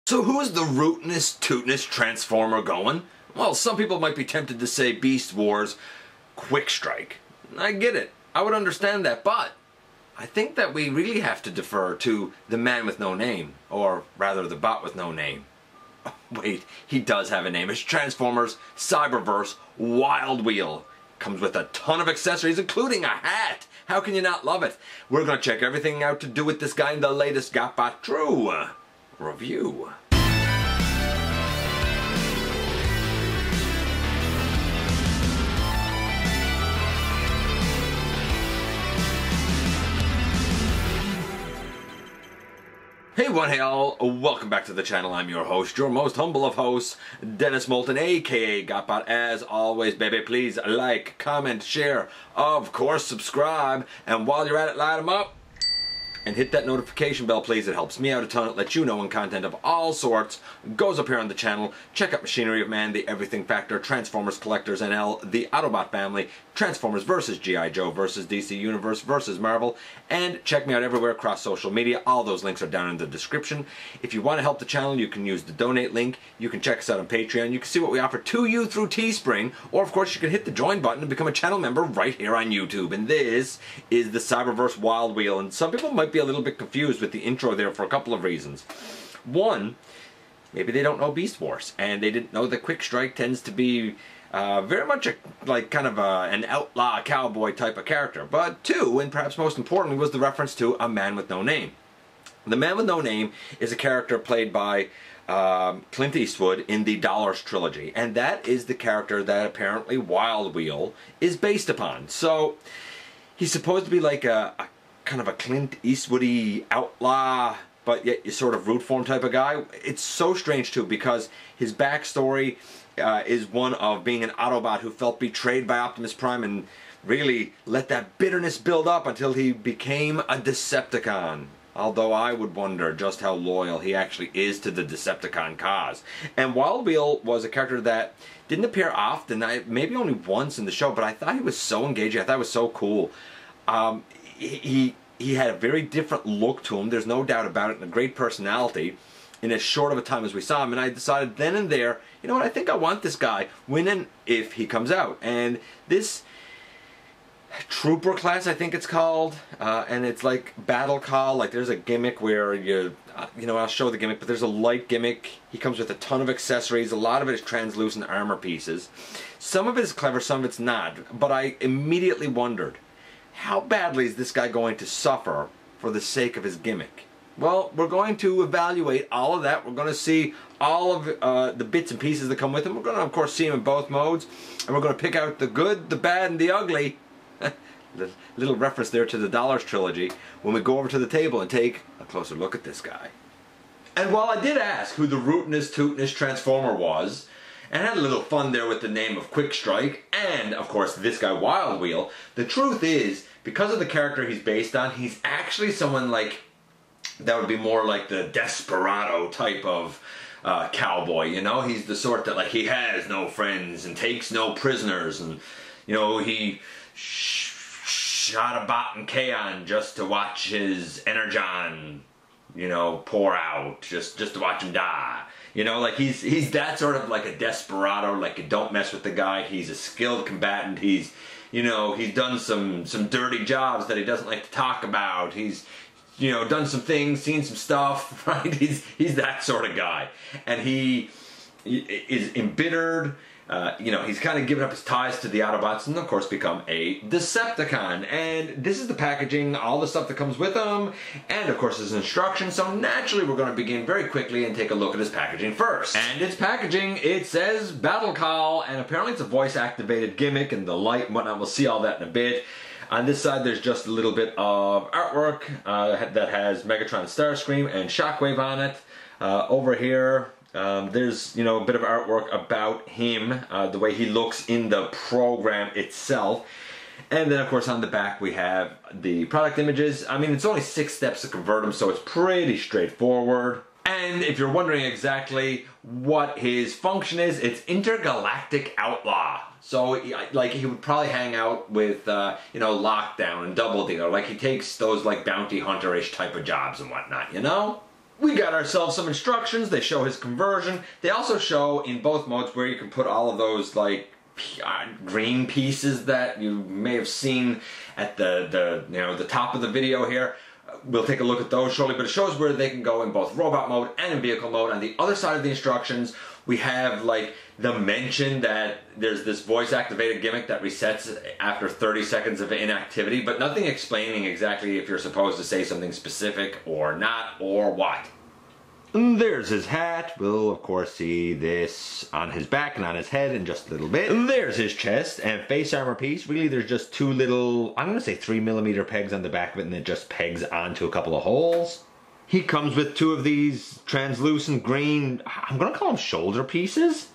So who's the rootinest, tootinest Transformer going? Well, some people might be tempted to say Beast Wars Quick Strike. I get it. I would understand that, but I think that we really have to defer to the man with no name, or rather the bot with no name. Wait, he does have a name. It's Transformers Cyberverse Wildwheel. Comes with a ton of accessories, including a hat. How can you not love it? We're going to check everything out to do with this guy in the latest GotBot True review. Hey one, hey all, welcome back to the channel. I'm your host, your most humble of hosts, Dennis Moulton, aka GotBot. As always, baby, please like, comment, share, of course subscribe, and while you're at it, light them up. And hit that notification bell, please. It helps me out a ton. It lets you know when content of all sorts goes up here on the channel. Check out Machinery of Man, The Everything Factor, Transformers Collectors NL, The Autobot Family, Transformers vs. G.I. Joe vs. DC Universe vs. Marvel, and check me out everywhere across social media. All those links are down in the description. If you want to help the channel, you can use the donate link. You can check us out on Patreon. You can see what we offer to you through Teespring, or of course you can hit the join button and become a channel member right here on YouTube. And this is the Cyberverse Wildwheel, and some people might be a little bit confused with the intro there for a couple of reasons. One, maybe they don't know Beast Wars, and they didn't know that Quick Strike tends to be very much an outlaw cowboy type of character. But two, and perhaps most importantly, was the reference to a man with no name. The man with no name is a character played by Clint Eastwood in the Dollars trilogy, and that is the character that apparently Wildwheel is based upon. So he's supposed to be like a kind of a Clint Eastwoody outlaw, but yet you sort of root for him type of guy. It's so strange too, because his backstory is one of being an Autobot who felt betrayed by Optimus Prime and really let that bitterness build up until he became a Decepticon. Although I would wonder just how loyal he actually is to the Decepticon cause. And Wildwheel was a character that didn't appear often, maybe only once in the show, but I thought he was so engaging. I thought it was so cool. He had a very different look to him, there's no doubt about it, and a great personality in as short of a time as we saw him. And I decided then and there, you know what, I think I want this guy when and if he comes out. And this Trooper class, I think it's called, and it's like Battle Call, like there's a gimmick where you know, I'll show the gimmick, but there's a light gimmick. He comes with a ton of accessories, a lot of it is translucent armor pieces. Some of it is clever, some of it's not, but I immediately wondered, how badly is this guy going to suffer for the sake of his gimmick? Well, we're going to evaluate all of that. We're going to see all of the bits and pieces that come with him. We're going to, of course, see him in both modes. And we're going to pick out the good, the bad, and the ugly. Little reference there to the Dollars trilogy when we go over to the table and take a closer look at this guy. And while I did ask who the rootinest, tootinest Transformer was, and had a little fun there with the name of Quick Strike, and of course this guy Wildwheel, the truth is, because of the character he's based on, he's actually someone like, that would be more like the desperado type of cowboy, you know? He's the sort that, like, he has no friends and takes no prisoners, and, you know, he shot a bot in Kaon just to watch his energon, you know, pour out, just to watch him die. You know, like he's that sort of like a desperado, like you don't mess with the guy. He's a skilled combatant. He's, you know, he's done some dirty jobs that he doesn't like to talk about. He's, you know, done some things, seen some stuff, right? He's that sort of guy. And he is embittered. You know, he's kind of given up his ties to the Autobots and of course become a Decepticon. And this is the packaging, all the stuff that comes with him, and of course his instructions. So naturally we're going to begin very quickly and take a look at his packaging first. And its packaging, it says Battle Call, and apparently it's a voice activated gimmick and the light and whatnot. We'll see all that in a bit. On this side there's just a little bit of artwork that has Megatron, Starscream, and Shockwave on it. Over here there's, you know, a bit of artwork about him, the way he looks in the program itself. And then of course on the back we have the product images. I mean, it's only 6 steps to convert them, so it's pretty straightforward. And if you're wondering exactly what his function is, it's intergalactic outlaw. So, like, he would probably hang out with, you know, Lockdown and Double Dealer. Like, he takes those, like, bounty hunter-ish type of jobs and whatnot, you know? we got ourselves some instructions. They show his conversion. They also show in both modes where you can put all of those like green pieces that you may have seen at the top of the video here. We'll take a look at those shortly, but it shows where they can go in both robot mode and in vehicle mode. On the other side of the instructions, we have like the mention that there's this voice activated gimmick that resets after 30 seconds of inactivity, but nothing explaining exactly if you're supposed to say something specific or not, or what. And there's his hat. We'll of course see this on his back and on his head in just a little bit. And there's his chest and face armor piece. Really there's just two little, I'm gonna say 3mm pegs on the back of it, and it just pegs onto a couple of holes. He comes with two of these translucent green, I'm gonna call them shoulder pieces.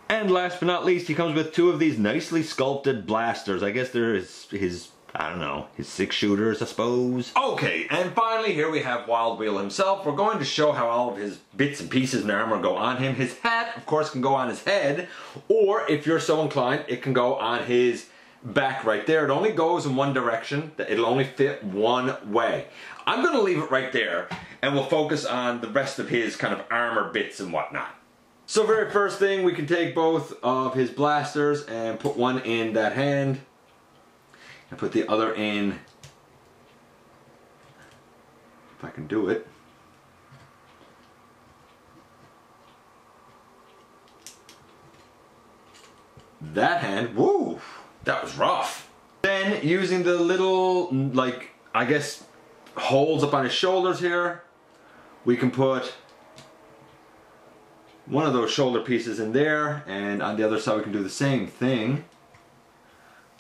And last but not least, he comes with two of these nicely sculpted blasters. I guess they're his I don't know, his 6-shooters, I suppose. Okay, and finally here we have Wildwheel himself. We're going to show how all of his bits and pieces and armor go on him. His hat, of course, can go on his head, or if you're so inclined, it can go on his back right there. It only goes in one direction. It'll only fit one way. I'm going to leave it right there, and we'll focus on the rest of his kind of armor bits and whatnot. So very first thing, we can take both of his blasters and put one in that hand, and put the other in, if I can do it, that hand. Woo, that was rough. Then using the little, like, I guess, holes up on his shoulders here, we can put one of those shoulder pieces in there, and on the other side we can do the same thing.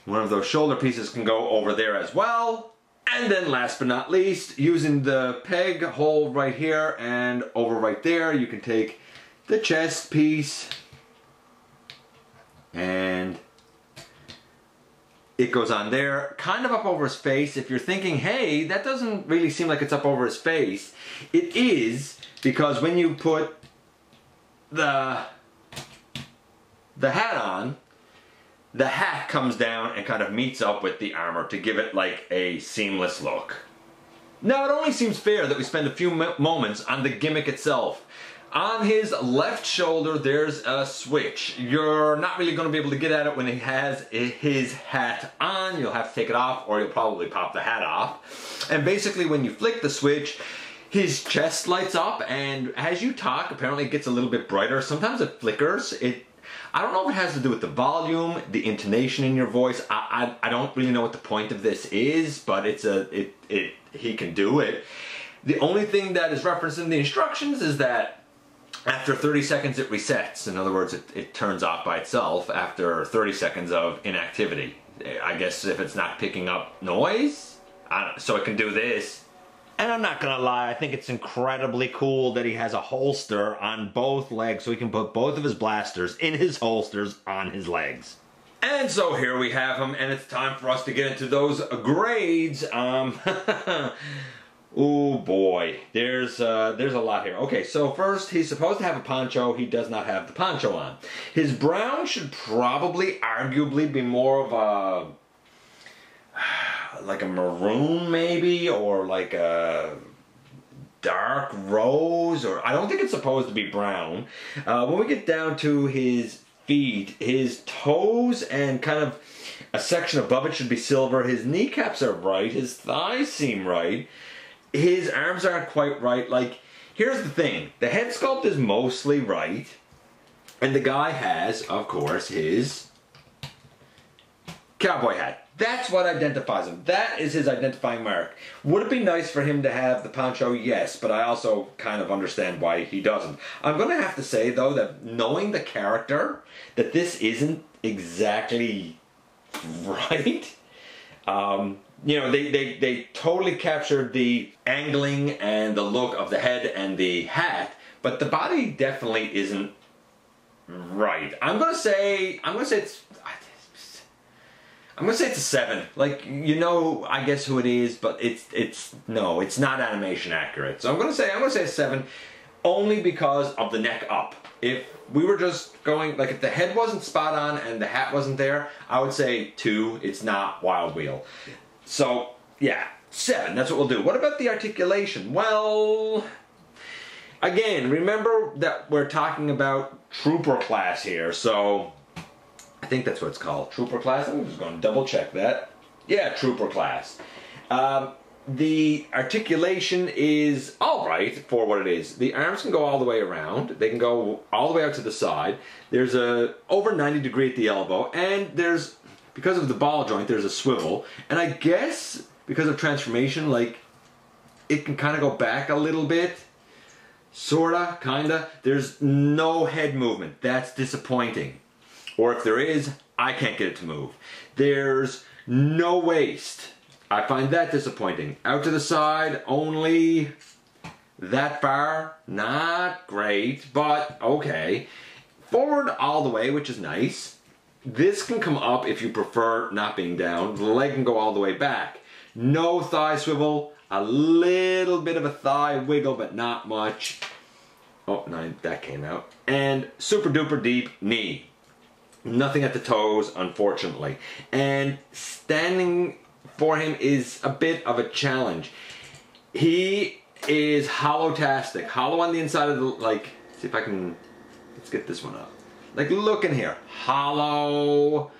One of those shoulder pieces can go over there as well. And then last but not least, using the peg hole right here and over right there, you can take the chest piece and it goes on there, kind of up over his face. If you're thinking, hey, that doesn't really seem like it's up over his face, it is, because when you put the hat on, the hat comes down and kind of meets up with the armor to give it like a seamless look. Now it only seems fair that we spend a few moments on the gimmick itself. On his left shoulder there's a switch. You're not really going to be able to get at it when he has his hat on. You'll have to take it off, or you'll probably pop the hat off. And basically when you flick the switch, his chest lights up, and as you talk, apparently it gets a little bit brighter. Sometimes it flickers. I don't know if it has to do with the volume, the intonation in your voice. I don't really know what the point of this is, but he can do it. The only thing that is referenced in the instructions is that after 30 seconds it resets. In other words, it turns off by itself after 30 seconds of inactivity. I guess if it's not picking up noise, so it can do this. And I'm not gonna lie, I think it's incredibly cool that he has a holster on both legs, so he can put both of his blasters in his holsters on his legs. And so here we have him, and it's time for us to get into those grades. Oh boy, there's a lot here. Okay, so first, he's supposed to have a poncho. He does not have the poncho on. His brown should probably, arguably, be more of a like a maroon maybe, or like a dark rose, or I don't think it's supposed to be brown. When we get down to his feet, his toes and kind of a section above it should be silver. His kneecaps are right, his thighs seem right, his arms aren't quite right. Like, here's the thing, the head sculpt is mostly right, and the guy has, of course, his cowboy hat. That's what identifies him. That is his identifying mark. Would it be nice for him to have the poncho? Yes, but I also kind of understand why he doesn't. I'm going to have to say, though, that knowing the character, that this isn't exactly right. You know, they totally captured the angling and the look of the head and the hat, but the body definitely isn't right. I'm gonna say it's a 7. Like, you know, I guess who it is, but it's not animation accurate. So I'm gonna say a 7, only because of the neck up. If we were just going, like, if the head wasn't spot on and the hat wasn't there, I would say 2. It's not Wildwheel. So yeah, 7. That's what we'll do. What about the articulation? Well, Again, remember that we're talking about trooper class here, so I think that's what it's called, trooper class. I'm just going to double check that. Yeah, trooper class. The articulation is alright for what it is. The arms can go all the way around. They can go all the way out to the side. There's a over 90 degree at the elbow, and there's, because of the ball joint, there's a swivel. And I guess because of transformation, like, it can kind of go back a little bit. Sorta, kinda. There's no head movement. That's disappointing. Or if there is, I can't get it to move. There's no waist. I find that disappointing. Out to the side, only that far. Not great, but okay. Forward all the way, which is nice. This can come up if you prefer not being down. The leg can go all the way back. No thigh swivel. A little bit of a thigh wiggle, but not much. Oh, no, that came out. And super duper deep knee. Nothing at the toes, unfortunately. And standing for him is a bit of a challenge. He is hollow-tastic. Hollow on the inside of the, like, see if I can, let's get this one up. Like, look in here. Hollow,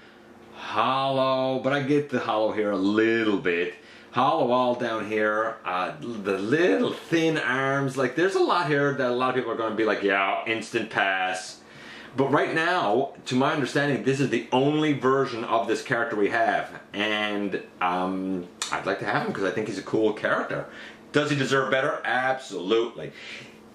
hollow, but I get the hollow here a little bit. Hollow all down here. The little thin arms. Like, there's a lot here that a lot of people are going to be like, yeah, instant pass. But right now, to my understanding, this is the only version of this character we have. And I'd like to have him because I think he's a cool character. Does he deserve better? Absolutely.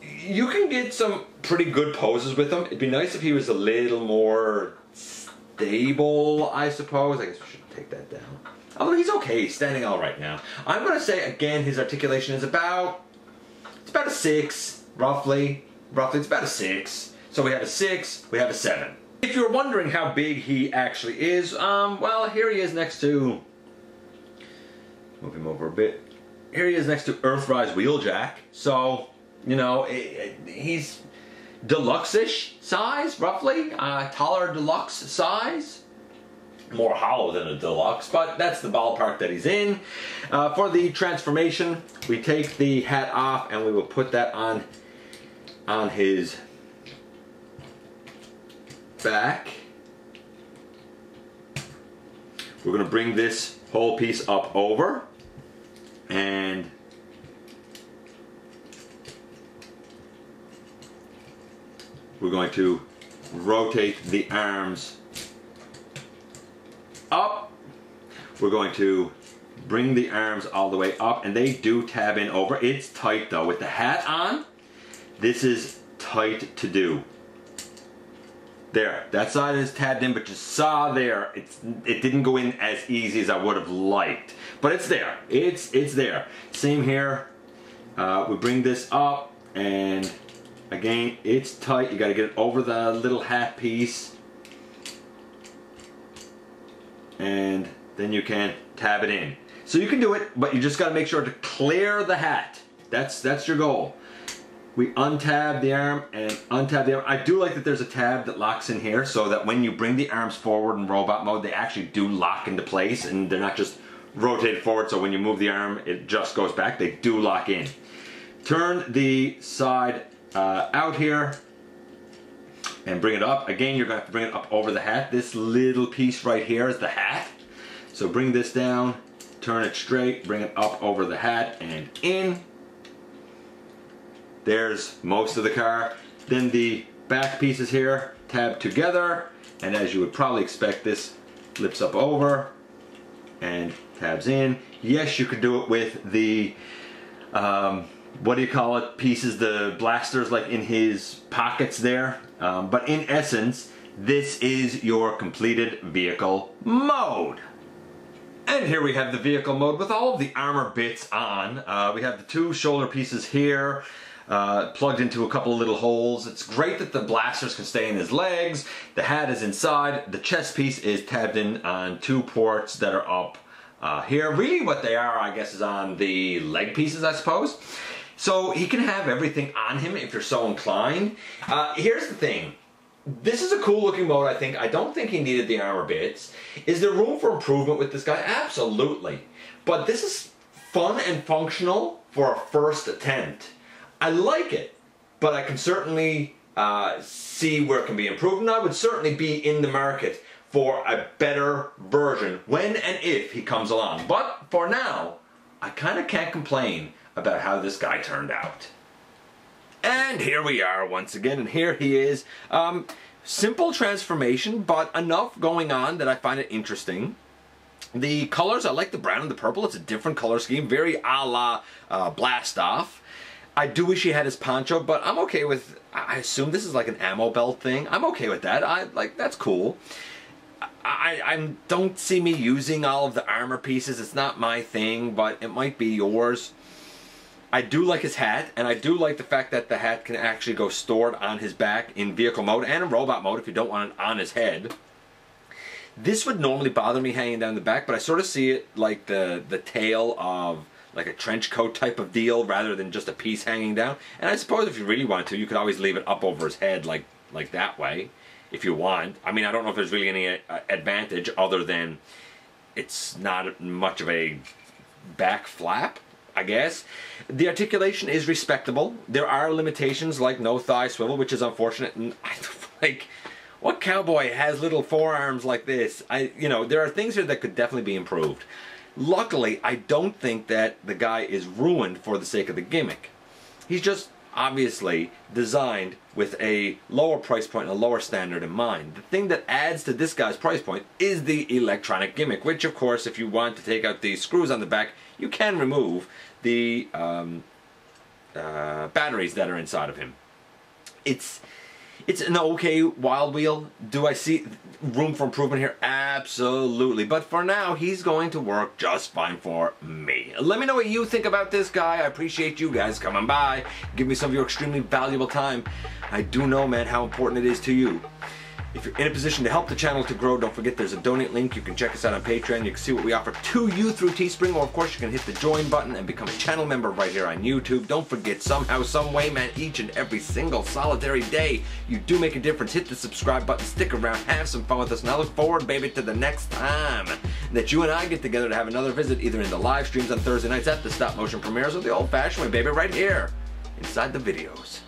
You can get some pretty good poses with him. It'd be nice if he was a little more stable, I suppose. I guess we should take that down. Although he's okay, he's standing all right now. I'm going to say, again, his articulation is about, it's about a 6, roughly. Roughly, it's about a 6. So we have a 6, we have a 7. If you're wondering how big he actually is, well, here he is next to, move him over a bit. Here he is next to Earthrise Wheeljack. So, you know, he's deluxe-ish size, roughly. Taller deluxe size. More hollow than a deluxe, but that's the ballpark that he's in. For the transformation, we take the hat off and we will put that on his back. We're going to bring this whole piece up over and we're going to rotate the arms up. We're going to bring the arms all the way up, and they do tab in over. It's tight though. With the hat on, this is tight to do. There, that side is tabbed in, but you saw there, it didn't go in as easy as I would have liked. But it's there. It's there. Same here. We bring this up, and again, it's tight. You got to get it over the little hat piece. And then you can tab it in. So you can do it, but you just got to make sure to clear the hat. That's your goal. We untab the arm and untab the arm. I do like that there's a tab that locks in here so that when you bring the arms forward in robot mode, they actually do lock into place and they're not just rotated forward, so when you move the arm, it just goes back. They do lock in. Turn the side out here and bring it up. Again, you're going to have to bring it up over the hat. This little piece right here is the hat. So bring this down, turn it straight, bring it up over the hat and in. There's most of the car. Then the back pieces here tab together, and as you would probably expect, this flips up over and tabs in. Yes, you could do it with the what do you call it, pieces, the blasters like in his pockets there, but in essence this is your completed vehicle mode. And here we have the vehicle mode with all of the armor bits on. We have the 2 shoulder pieces here, plugged into a couple of little holes. It's great that the blasters can stay in his legs. The hat is inside. The chest piece is tabbed in on 2 ports that are up here. Really what they are, I guess, is on the leg pieces, I suppose. So he can have everything on him if you're so inclined. Here's the thing. This is a cool looking mode, I think. I don't think he needed the armor bits. Is there room for improvement with this guy? Absolutely. But this is fun and functional for a first attempt. I like it, but I can certainly see where it can be improved, and I would certainly be in the market for a better version when and if he comes along. But for now, I kind of can't complain about how this guy turned out. And here we are once again, and here he is. Simple transformation, but enough going on that I find it interesting. The colors, I like the brown and the purple. It's a different color scheme, very a la Blast Off. I do wish he had his poncho, but I'm okay with, I assume this is like an ammo belt thing. I'm okay with that. That's cool. I don't see me using all of the armor pieces. It's not my thing, but it might be yours. I do like his hat, and I do like the fact that the hat can actually go stored on his back in vehicle mode and in robot mode if you don't want it on his head. This would normally bother me hanging down the back, but I sort of see it like the tail of like a trench coat type of deal rather than just a piece hanging down. And I suppose if you really wanted to, you could always leave it up over his head like that way if you want. I mean, I don't know if there's really any advantage other than it's not much of a back flap, I guess. The articulation is respectable. There are limitations like no thigh swivel, which is unfortunate. And like, what cowboy has little forearms like this? You know, there are things here that could definitely be improved. Luckily, I don't think that the guy is ruined for the sake of the gimmick. He's just obviously designed with a lower price point and a lower standard in mind. The thing that adds to this guy's price point is the electronic gimmick, which of course, if you want to take out the screws on the back, you can remove the batteries that are inside of him. It's an okay Wildwheel. Do I see room for improvement here? Absolutely. But for now, he's going to work just fine for me. Let me know what you think about this guy. I appreciate you guys coming by. Give me some of your extremely valuable time. I do know, man, how important it is to you. If you're in a position to help the channel to grow, don't forget there's a donate link. You can check us out on Patreon. You can see what we offer to you through Teespring, or of course you can hit the join button and become a channel member right here on YouTube. Don't forget, somehow, some way, man, each and every single solitary day, you do make a difference. Hit the subscribe button, stick around, have some fun with us, and I look forward, baby, to the next time that you and I get together to have another visit, either in the live streams on Thursday nights at the stop motion premieres, or the old-fashioned way, baby, right here inside the videos.